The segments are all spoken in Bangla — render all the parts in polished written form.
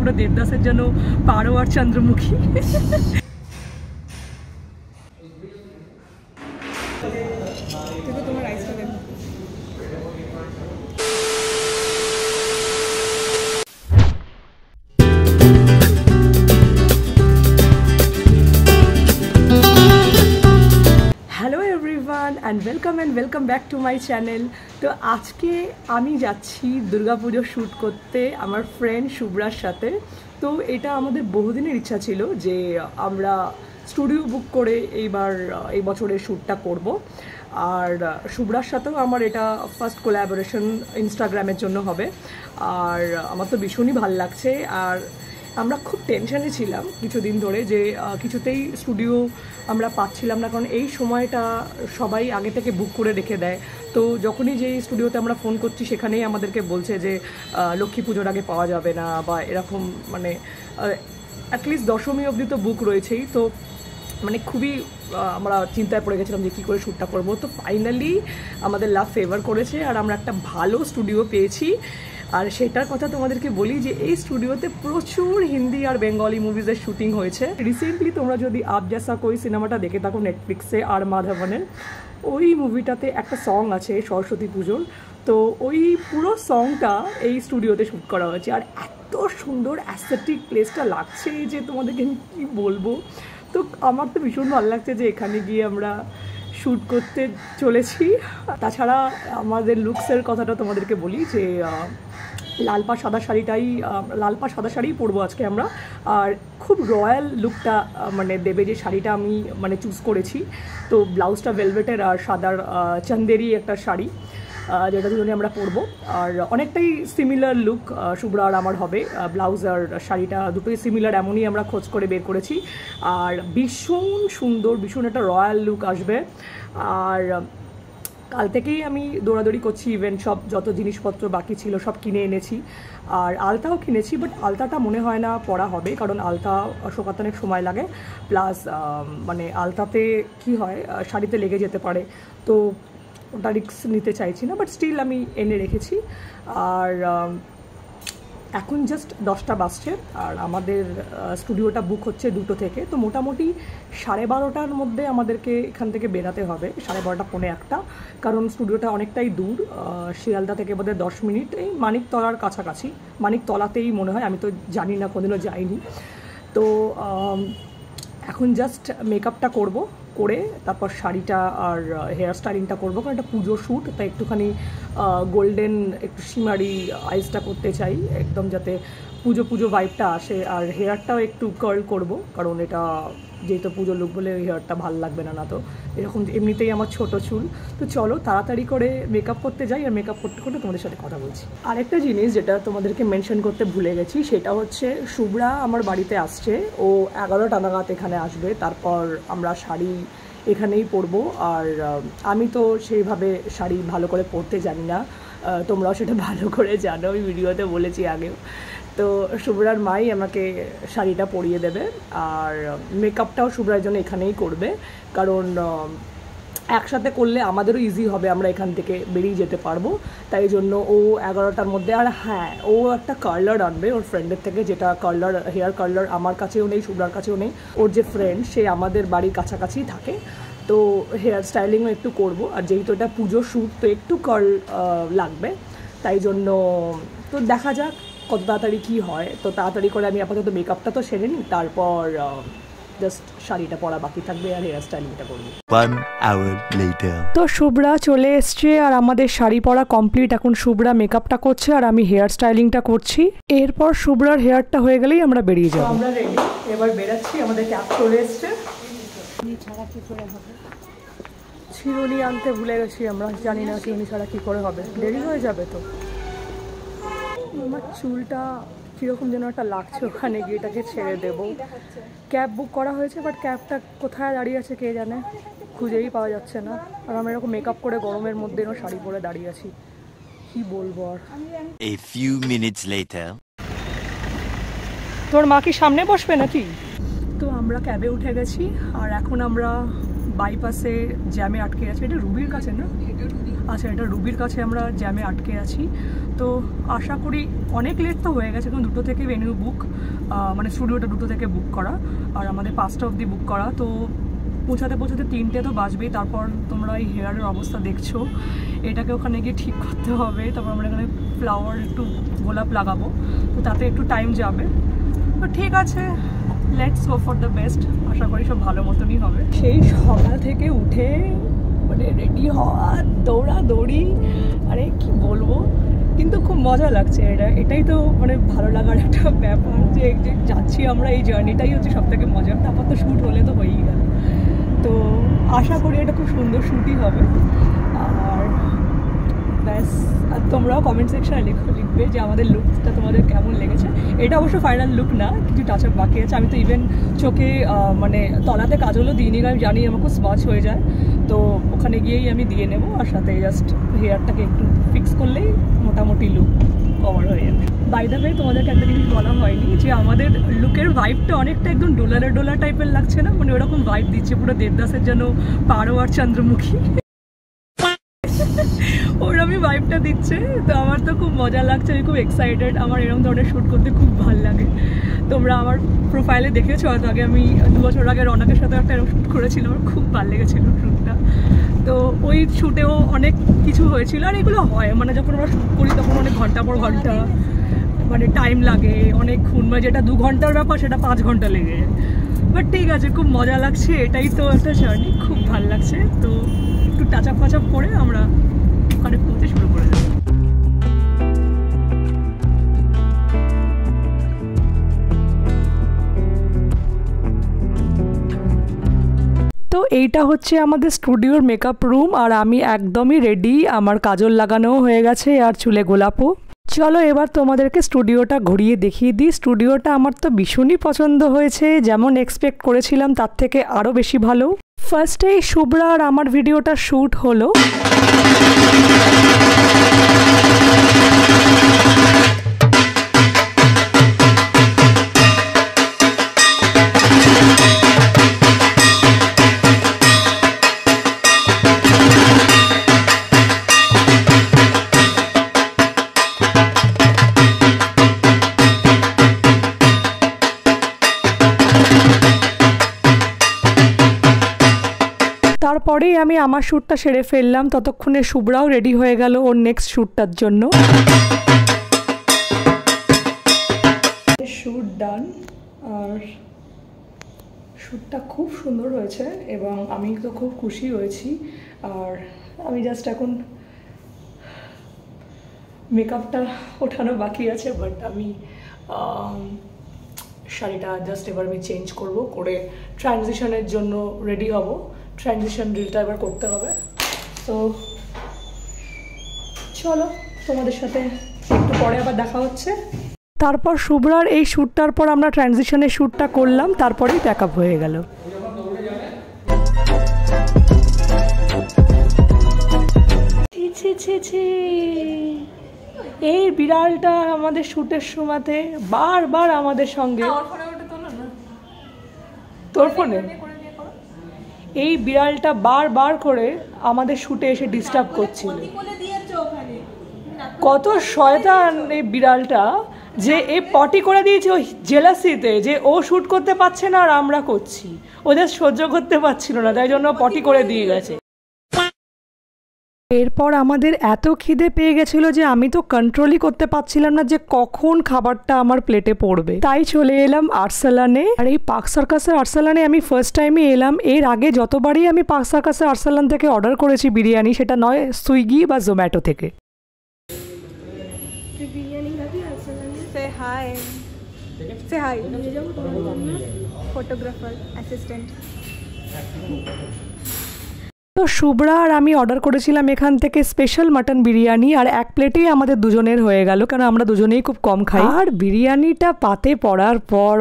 পুরো দেবদাসের জন্য পারো আর চন্দ্রমুখী। তোমার রাইসটা দেখো। Hello everyone and welcome back to my channel. তো আজকে আমি যাচ্ছি দুর্গাপুজোর শ্যুট করতে আমার ফ্রেন্ড শুভ্রার সাথে। তো এটা আমাদের বহুদিনের ইচ্ছা ছিল যে আমরা স্টুডিও বুক করে এই বছরের শ্যুটটা করব। আর শুভ্রার সাথেও আমার এটা ফার্স্ট কোলাবোরেশন ইনস্টাগ্রামের জন্য হবে। আর আমার তো ভীষণই ভালো লাগছে। আর আমরা খুব টেনশনে ছিলাম কিছুদিন ধরে যে কিছুতেই স্টুডিও আমরা পাচ্ছিলাম না, কারণ এই সময়টা সবাই আগে থেকে বুক করে রেখে দেয়। তো যখনই যেই স্টুডিওতে আমরা ফোন করছি সেখানেই আমাদেরকে বলছে যে লক্ষ্মী পুজোর আগে পাওয়া যাবে না বা এরকম, মানে অ্যাটলিস্ট দশমী অবধি তো বুক রয়েছেই। তো মানে খুবই আমরা চিন্তায় পড়ে গেছিলাম যে কী করে শ্যুটটা করবো। তো ফাইনালি আমাদের লাভ ফেভার করেছে আর আমরা একটা ভালো স্টুডিও পেয়েছি। আর সেটার কথা তোমাদেরকে বলি যে এই স্টুডিওতে প্রচুর হিন্দি আর বেঙ্গলি মুভিজের শ্যুটিং হয়েছে। রিসেন্টলি তোমরা যদি আপ জেসা কোই সিনেমাটা দেখে থাকো নেটফ্লিক্সে আর মাধবনের, ওই মুভিটাতে একটা সং আছে সরস্বতী পুজোর। তো ওই পুরো সংটা এই স্টুডিওতে শ্যুট করা হয়েছে। আর এত সুন্দর অ্যাস্থেটিক প্লেসটা লাগছে যে তোমাদেরকে আমি কী বলবো। তো আমার তো ভীষণ ভালো লাগছে যে এখানে গিয়ে আমরা শ্যুট করতে চলেছি। তাছাড়া আমাদের লুকসের কথাটা তোমাদেরকে বলি যে লাল পা সাদা শাড়িই পরবো আজকে আমরা। আর খুব রয়্যাল লুকটা মানে দেবে যে শাড়িটা আমি মানে চুজ করেছি। তো ব্লাউজটা ভেলভেটের আর সাদার চান্দেরি একটা শাড়ি, যেটা দুজনে আমরা পরবো। আর অনেকটাই সিমিলার লুক শুভ্রা আর আমার হবে। ব্লাউজ আর শাড়িটা দুটোই সিমিলার, এমনই আমরা খোঁজ করে বের করেছি। আর ভীষণ সুন্দর, ভীষণ একটা রয়্যাল লুক আসবে। আর কাল থেকেই আমি দৌড়াদৌড়ি করছি, ইভেন্ট সব যত জিনিসপত্র বাকি ছিল সব কিনে এনেছি। আর আলতাও কিনেছি, বাট আলতাটা মনে হয় না পরা হবে, কারণ আলতা শোকাতে অনেক সময় লাগে। প্লাস মানে আলতাতে কি হয় শাড়িতে লেগে যেতে পারে, তো ওটা রিস্ক নিতে চাইছি না। বাট স্টিল আমি এনে রেখেছি। আর এখন জাস্ট 10টা বাজছে আর আমাদের স্টুডিওটা বুক হচ্ছে 2টো থেকে। তো মোটামুটি 12:30টার মধ্যে আমাদেরকে এখান থেকে বেরাতে হবে, 12:30 পৌনে 1টা। কারণ স্টুডিওটা অনেকটাই দূর, শিয়ালদা থেকে বোধহয় 10 মিনিট, এই মানিকতলার কাছাকাছি, মানিকতলাতেই মনে হয়, আমি তো জানি না, কোনোদিনও যাইনি। তো এখন জাস্ট মেকআপটা করে তারপর শাড়িটা আর হেয়ার স্টাইলিংটা করবো, কারণ একটা পুজো শ্যুট, তাই একটুখানি গোল্ডেন একটু শিমারি আইসটা করতে চাই একদম, যাতে পুজো ভাইবটা আসে। আর হেয়ারটাও একটু কার্ল করব, কারণ এটা যেহেতু পুজো লুক বলে হেয়ারটা ভালো লাগবে না, তো এরকম এমনিতেই আমার ছোট চুল। তো চলো তাড়াতাড়ি করে মেকআপ করতে যাই, আর মেকআপ করতে করতে তোমাদের সাথে কথা বলছি। আরেকটা জিনিস যেটা তোমাদেরকে মেনশন করতে ভুলে গেছি, সেটা হচ্ছে শুভ্রা আমার বাড়িতে আসছে, ও 11টা নাগাদ এখানে আসবে। তারপর আমরা শাড়ি এখানেই পরবো। আর আমি তো সেইভাবে শাড়ি ভালো করে পরতে জানি না, তোমরাও সেটা ভালো করে জানো, আমি ভিডিওতে বলেছি আগেও। তো শুভ্রার মাই আমাকে শাড়িটা পরিয়ে দেবে। আর মেকআপটাও শুভ্রার জন্য এখানেই করবে, কারণ একসাথে করলে আমাদেরও ইজি হবে, আমরা এখান থেকে বেরিয়ে যেতে পারবো। তাই জন্য ও 11টার মধ্যে। আর হ্যাঁ, ও একটা কার্লার আনবে ওর ফ্রেন্ডের থেকে, যেটা কার্লার, হেয়ার কার্লার আমার কাছেও নেই, শুভ্রার কাছেও নেই। ওর যে ফ্রেন্ড সে আমাদের বাড়ির কাছাকাছিই থাকে, তো হেয়ার স্টাইলিংও একটু করব। আর যেহেতু এটা পুজো শ্যুট, তো একটু কার্ল লাগবে, তাই জন্য তো দেখা যাক কত তাড়াতাড়ি কী হয়। তো তাড়াতাড়ি করে আমি আপাতত মেকআপটা তো সেরে নিই, তারপর জাস্ট শাড়িটা পরা বাকি থাকবে আর হেয়ার স্টাইলিংটা করবো। 1 hour later. তো শুভ্রা চলে এসছে আর আমাদের শাড়ি পরা কমপ্লিট। এখন শুভ্রা মেকআপটা করছে আর আমি হেয়ার স্টাইলিংটা করছি। এরপর শুভ্রার হেয়ারটা হয়ে গেলেই আমরা বেরিয়ে যাবো। আমরা রেডি, এবার বেরাচ্ছি। আমাদের ক্যাব চলে এসছে। চিরুনি আনতে ভুলে গেছি আমরা, জানি না চিরুনি ছাড়া কী করে হবে, দেরি হয়ে যাবে তো। আমার চুলটা কীরকম যেন একটা লাগছে, ওখানে গিয়ে এটাকে ছেড়ে দেবো। ক্যাব বুক করা হয়েছে, বাট ক্যাবটা কোথায় দাঁড়িয়ে আছে কে জানে, খুঁজেই পাওয়া যাচ্ছে না। আর আমি এরকম মেকআপ করে গরমের মধ্যে শাড়ি পরে দাঁড়িয়ে আছি, কি বলবো আর। A few minutes later. তোর মা কি সামনে বসবে নাকি? তো আমরা ক্যাবে উঠে গেছি আর এখন আমরা বাইপাসে জ্যামে আটকে আছি। এটা রুবির কাছে না? আচ্ছা, এটা রুবির কাছে আমরা জ্যামে আটকে আছি। তো আশা করি অনেক লেট তো হয়ে গেছে, কারণ 2টো থেকে ভেন্যু বুক, মানে স্টুডিওটা 2টো থেকে বুক করা, আর আমাদের 5টা অবধি বুক করা। তো পৌঁছাতে 3টে তো বাজবেই। তারপর তোমরা এই হেয়ারের অবস্থা দেখছো, এটাকে ওখানে গিয়ে ঠিক করতে হবে। তারপর আমরা এখানে ফ্লাওয়ার একটু গোলাপ লাগাবো, তো তাতে একটু টাইম যাবে। তো ঠিক আছে, let's go for the best. আশা করি সব ভালো মতনই হবে। সেই সকাল থেকে উঠে মানে রেডি হওয়া, দৌড়াদৌড়ি, আরে কি বলবো, কিন্তু খুব মজা লাগছে। এটাই তো মানে ভালো লাগার একটা ব্যাপার, যে যাচ্ছি আমরা, এই জার্নিটাই হচ্ছে সব থেকে মজার। তারপর তো শ্যুট হলে তো হয়েই গেল। তো আশা করি এটা খুব সুন্দর শ্যুটই হবে। আর ব্যাস, আর তোমরাও কমেন্ট সেকশনে লিখবে যে আমাদের লুকটা তোমাদের কেমন লেগেছে। এটা অবশ্য ফাইনাল লুক না, কিছু টাচ আপ বাকি আছে। আমি তো ইভেন চোখে মানে তলাতে কাজলও দিইনি, আমি জানি আমার খুব স্মচ হয়ে যায়, তো ওখানে গিয়েই আমি দিয়ে নেবো। আর সাথে জাস্ট হেয়ারটাকে একটু ফিক্স করলেই মোটামুটি লুক কভার হয়ে যাবে। বাই দ্য ওয়ে, তোমাদেরকে একটা জিনিস বলা হয়নি যে আমাদের লুকের ভাইবটা অনেকটা একদম ডোলা টাইপের লাগছে না? মানে ওরকম ভাইব দিচ্ছে পুরো দেবদাসের যেন পারো আর চন্দ্রমুখী, ওরমই ভাইবটা দিচ্ছে। তো আমার তো খুব মজা লাগছে, আমি খুব এক্সাইটেড। আমার এরকম ধরনের শ্যুট করতে খুব ভালো লাগে। তোমরা আমার প্রোফাইলে দেখেছো হয়তো, আগে আমি 2 বছর আগে রনকের সাথে একটা এরকম শ্যুট করেছিলাম, আমার খুব ভালো লেগেছিলো শ্যুটটা। তো ওই শ্যুটেও অনেক কিছু হয়েছিল। আর এগুলো হয় মানে যখন আমরা শ্যুট করি তখন অনেক ঘন্টা পর ঘন্টা মানে টাইম লাগে অনেকক্ষণ, মানে যেটা 2 ঘন্টার ব্যাপার সেটা 5 ঘন্টা লেগে যায়। বাট ঠিক আছে, খুব মজা লাগছে। এটাই তো একটা জার্নি, খুব ভালো লাগছে। তো একটু টাচ আপ করে আমরা ওখানে পৌঁছে শুরু করে দেবো। তো এইটা হচ্ছে আমাদের স্টুডিওর মেকআপ রুম, আর আমি একদমই রেডি। আমার কাজল লাগানোও হয়ে গেছে আর চুলে গোলাপও। চলো এবার তোমাদেরকে স্টুডিওটা ঘুরিয়ে দেখিয়ে দিই। স্টুডিওটা আমার তো ভীষণই পছন্দ হয়েছে, যেমন এক্সপেক্ট করেছিলাম তার থেকে আরও বেশি ভালো। ফার্স্টেই শুভ্রা আর আমার ভিডিওটা শ্যুট হলো। তারপরেই আমি আমার শ্যুটটা সেরে ফেললাম, ততক্ষণে শুভ্রাও রেডি হয়ে গেল ওর নেক্সট শ্যুটটার জন্য। শ্যুট ডান, আর শ্যুটটা খুব সুন্দর হয়েছে এবং আমি তো খুব খুশি হয়েছি। আর আমি জাস্ট এখন মেকআপটা ওঠানো বাকি আছে, বাট আমি শাড়িটা জাস্ট এবার আমি চেঞ্জ করে ট্রানজিশনের জন্য রেডি হব। ট্রানজিশন রিলটা এবার করতে হবে। তো চলো তোমাদের সাথে একটু পরে আবার দেখা হচ্ছে। তারপর শুভ্রার এই শ্যুটটার পর আমরা ট্রানজিশনের শ্যুটটা করলাম, তারপরেই প্যাক আপ হয়ে গেল। এই বিড়ালটা আমাদের শ্যুটের সময়তে বারবার আমাদের সঙ্গে, তোর ফোনে এই বিড়ালটা বারবার করে আমাদের শ্যুটে এসে ডিস্টার্ব করছিল। কত শয়তান এই বিড়ালটা, যে এ পটি করে দিয়েছে ওই জেলাসিতে, যে ও শ্যুট করতে পারছে না আর আমরা করছি। ওদের সহ্য করতে পারছিল না, তাই জন্য পটি করে দিয়ে গেছে। এরপর আমাদের এত খিদে পেয়ে গেছিল যে আমি তো কন্ট্রোলই করতে পারছিলাম না যে কখন খাবারটা আমার প্লেটে পড়বে। তাই চলে এলাম আরসালানে। আর এই পার্ক সার্কাসের আরসালানে আমি ফার্স্ট টাইমে এলাম। এর আগে যতবারই আমি পার্ক সার্কাসের আরসালান থেকে অর্ডার করেছি বিরিয়ানি, সেটা নয় সুইগি বা জোম্যাটো থেকে। Photographer assistant. তো শুভ্রা আর আমি অর্ডার করেছিলাম এখান থেকে স্পেশাল মাটন বিরিয়ানি, আর 1 প্লেটেই আমাদের দুজনের হয়ে গেল, কারণ আমরা দুজনেই খুব কম খাই। আর বিরিয়ানিটা পাতে পড়ার পর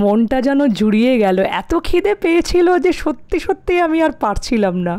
মনটা যেন জুড়িয়ে গেল। এত খিদে পেয়েছিল যে সত্যি সত্যি আমি আর পারছিলাম না।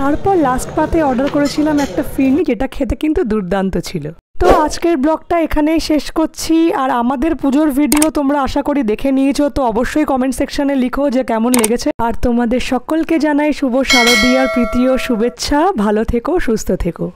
তারপর লাস্ট পাতে অর্ডার করেছিলাম একটা ফিরনি, যেটা খেতে কিন্তু দুর্দান্ত ছিল। তো আজকের ব্লগটা এখানেই শেষ করছি। আর আমাদের পুজোর ভিডিও তোমরা আশা করি দেখে নিয়েছো, তো অবশ্যই কমেন্ট সেকশনে লিখো যে কেমন লেগেছে। আর তোমাদের সকলকে জানাই শুভ শারদীয়ার প্রীতি ও শুভেচ্ছা। ভালো থেকো, সুস্থ থেকো।